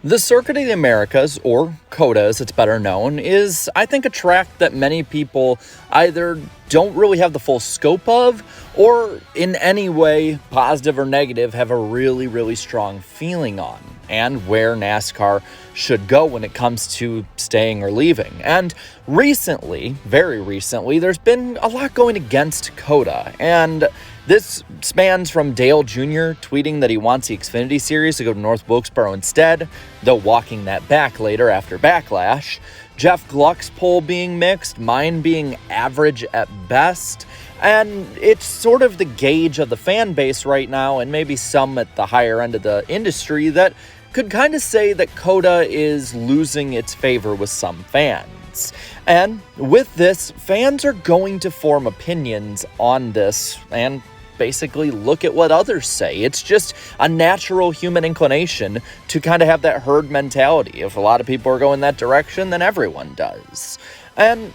The Circuit of the Americas, or COTA as it's better known, is, I think, a track that many people either don't really have the full scope of, or in any way, positive or negative, have a really strong feeling on, and where NASCAR should go when it comes to staying or leaving. And recently, very recently, there's been a lot going against COTA, and this spans from Dale Jr. tweeting that he wants the Xfinity Series to go to North Wilkesboro instead, though walking that back later after Backlash, Jeff Gluck's poll being mixed, mine being average at best, and it's sort of the gauge of the fan base right now, and maybe some at the higher end of the industry, that could kind of say that COTA is losing its favor with some fans. And with this, fans are going to form opinions on this and basically look at what others say. It's just a natural human inclination to kind of have that herd mentality. If a lot of people are going that direction, then everyone does. And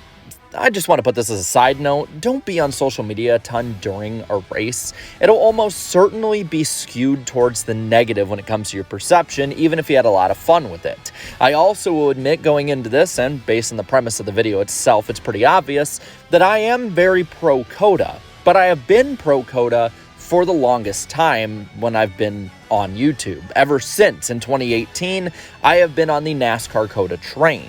I just want to put this as a side note. Don't be on social media a ton during a race. It'll almost certainly be skewed towards the negative when it comes to your perception, even if you had a lot of fun with it. I also will admit going into this, and based on the premise of the video itself, it's pretty obvious that I am very pro-COTA. But I have been pro-COTA for the longest time when I've been on YouTube. Ever since, in 2018, I have been on the NASCAR COTA train.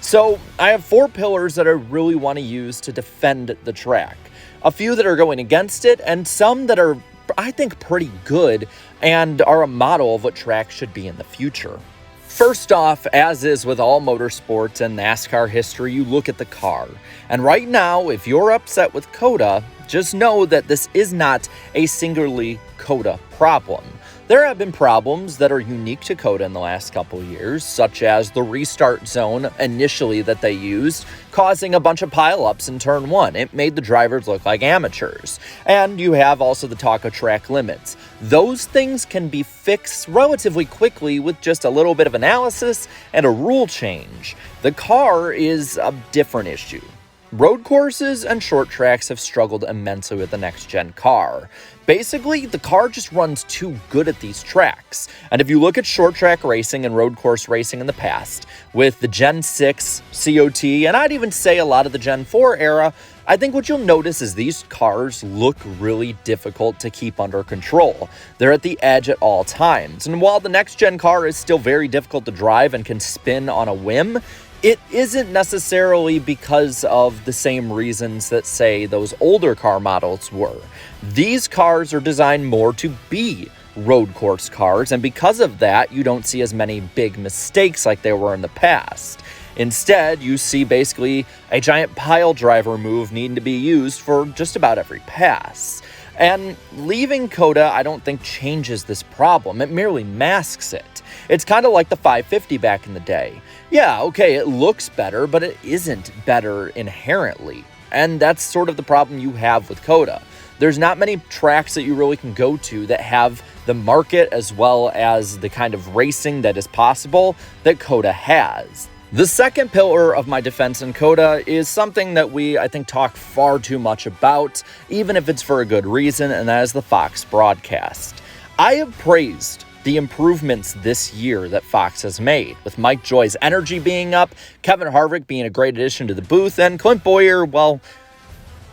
So I have 4 pillars that I really want to use to defend the track. A few that are going against it, and some that are, I think, pretty good and are a model of what tracks should be in the future. First off, as is with all motorsports and NASCAR history, you look at the car. And right now, if you're upset with COTA, just know that this is not a singularly COTA problem. There have been problems that are unique to COTA in the last couple years, such as the restart zone initially that they used, causing a bunch of pileups in turn 1. It made the drivers look like amateurs. And you have also the talk of track limits. Those things can be fixed relatively quickly with just a little bit of analysis and a rule change. The car is a different issue. Road courses and short tracks have struggled immensely with the next-gen car. Basically, the car just runs too good at these tracks. And if you look at short track racing and road course racing in the past, with the Gen 6 COT, and I'd even say a lot of the Gen 4 era, I think what you'll notice is these cars look really difficult to keep under control. They're at the edge at all times. And while the next-gen car is still very difficult to drive and can spin on a whim, it isn't necessarily because of the same reasons that, say, those older car models were. These cars are designed more to be road course cars, and because of that, you don't see as many big mistakes like there were in the past. Instead, you see basically a giant pile driver move needing to be used for just about every pass. And leaving COTA, I don't think, changes this problem. It merely masks it. It's kind of like the 550 back in the day. Yeah, okay, it looks better, but it isn't better inherently. And that's sort of the problem you have with COTA. There's not many tracks that you really can go to that have the market as well as the kind of racing that is possible that COTA has. The second pillar of my defense in COTA is something that I think, talk far too much about, even if it's for a good reason, and that is the Fox broadcast. I have praised the improvements this year that Fox has made, with Mike Joy's energy being up, Kevin Harvick being a great addition to the booth, and Clint Bowyer, well,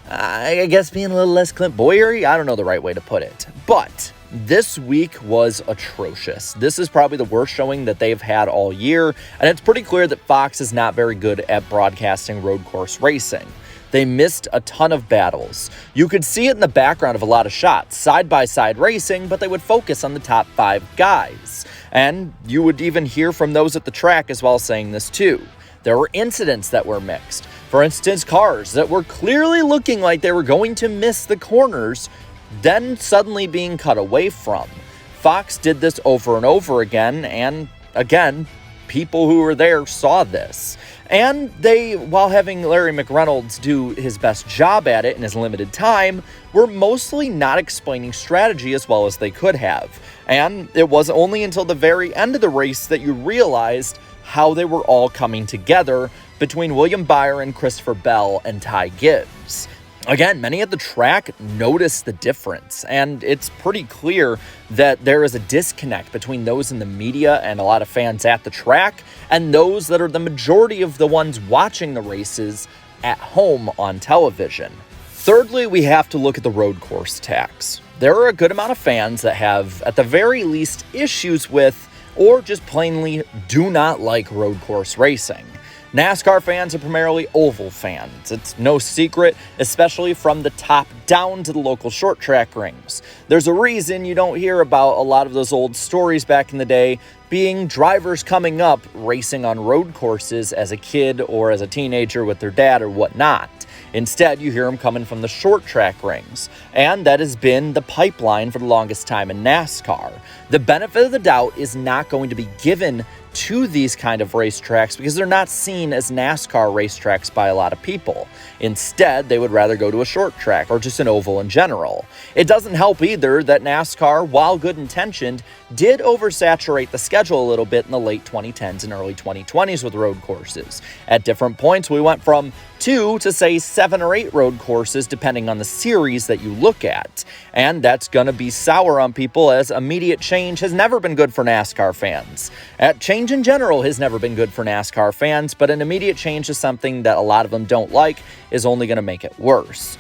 I guess being a little less Clint Bowyer-y, I don't know the right way to put it. But this week was atrocious. This is probably the worst showing that they've had all year, and it's pretty clear that Fox is not very good at broadcasting road course racing. They missed a ton of battles. You could see it in the background of a lot of shots, side-by-side racing, but they would focus on the top 5 guys. And you would even hear from those at the track as well saying this too. There were incidents that were mixed. For instance, cars that were clearly looking like they were going to miss the corners, then suddenly being cut away from. Fox did this over and over again, and again, people who were there saw this. And they, while having Larry McReynolds do his best job at it in his limited time, were mostly not explaining strategy as well as they could have. And it was only until the very end of the race that you realized how they were all coming together between William Byron, Christopher Bell, and Ty Gibbs. Again, many at the track notice the difference, and it's pretty clear that there is a disconnect between those in the media and a lot of fans at the track and those that are the majority of the ones watching the races at home on television. Thirdly, we have to look at the road course tax. There are a good amount of fans that have, at the very least, issues with or just plainly do not like road course racing. NASCAR fans are primarily oval fans. It's no secret, especially from the top down to the local short track rings. There's a reason you don't hear about a lot of those old stories back in the day being drivers coming up racing on road courses as a kid or as a teenager with their dad or whatnot. Instead, you hear them coming from the short track rings, and that has been the pipeline for the longest time in NASCAR. The benefit of the doubt is not going to be given to these kind of racetracks because they're not seen as NASCAR racetracks by a lot of people. Instead, they would rather go to a short track or just an oval in general. It doesn't help either that NASCAR, while good intentioned, did oversaturate the schedule a little bit in the late 2010s and early 2020s with road courses. At different points, we went from 2 to say 7 or 8 road courses depending on the series that you look at. And that's going to be sour on people as immediate change has never been good for NASCAR fans. Change in general has never been good for NASCAR fans, but an immediate change is something that a lot of them don't like is only going to make it worse.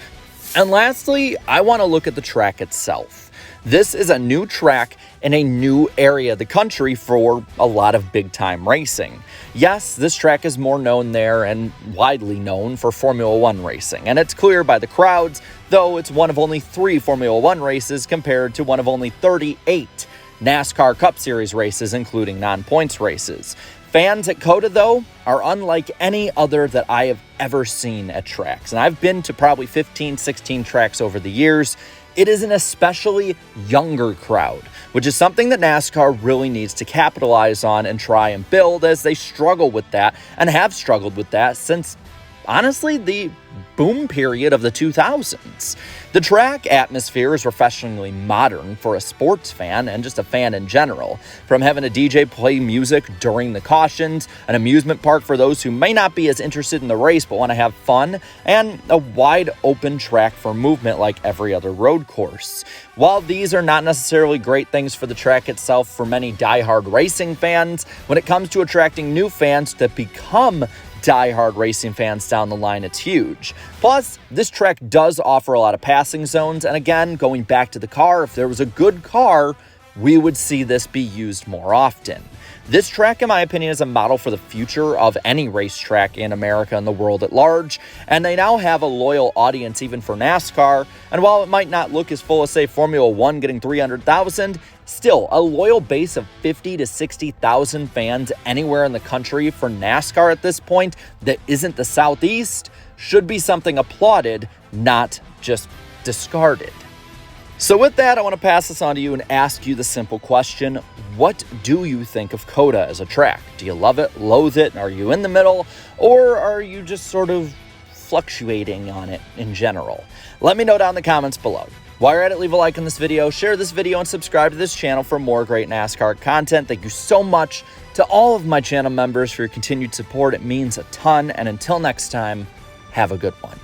And lastly, I want to look at the track itself. This is a new track in a new area of the country for a lot of big-time racing. Yes, this track is more known there and widely known for Formula One racing, and it's clear by the crowds, though it's one of only 3 Formula One races compared to one of only 38 NASCAR Cup Series races, including non-points races. Fans at COTA, though, are unlike any other that I have ever seen at tracks, and I've been to probably 15, 16 tracks over the years. It is an especially younger crowd, which is something that NASCAR really needs to capitalize on and try and build, as they struggle with that and have struggled with that since, honestly, the boom period of the 2000s. The track atmosphere is refreshingly modern for a sports fan and just a fan in general. From having a DJ play music during the cautions, an amusement park for those who may not be as interested in the race but want to have fun, and a wide open track for movement like every other road course. While these are not necessarily great things for the track itself for many diehard racing fans, when it comes to attracting new fans to become diehard racing fans down the line, it's huge. Plus, this track does offer a lot of passing zones, and again, going back to the car, if there was a good car, we would see this be used more often. This track, in my opinion, is a model for the future of any racetrack in America and the world at large, and they now have a loyal audience even for NASCAR, and while it might not look as full as, say, Formula One getting 300,000, still, a loyal base of 50 to 60,000 fans anywhere in the country for NASCAR at this point that isn't the Southeast should be something applauded, not just discarded. So with that, I want to pass this on to you and ask you the simple question: what do you think of COTA as a track? Do you love it, loathe it? Are you in the middle? Or are you just sort of fluctuating on it in general? Let me know down in the comments below. While you're at it, leave a like on this video, share this video, and subscribe to this channel for more great NASCAR content. Thank you so much to all of my channel members for your continued support. It means a ton. And until next time, have a good one.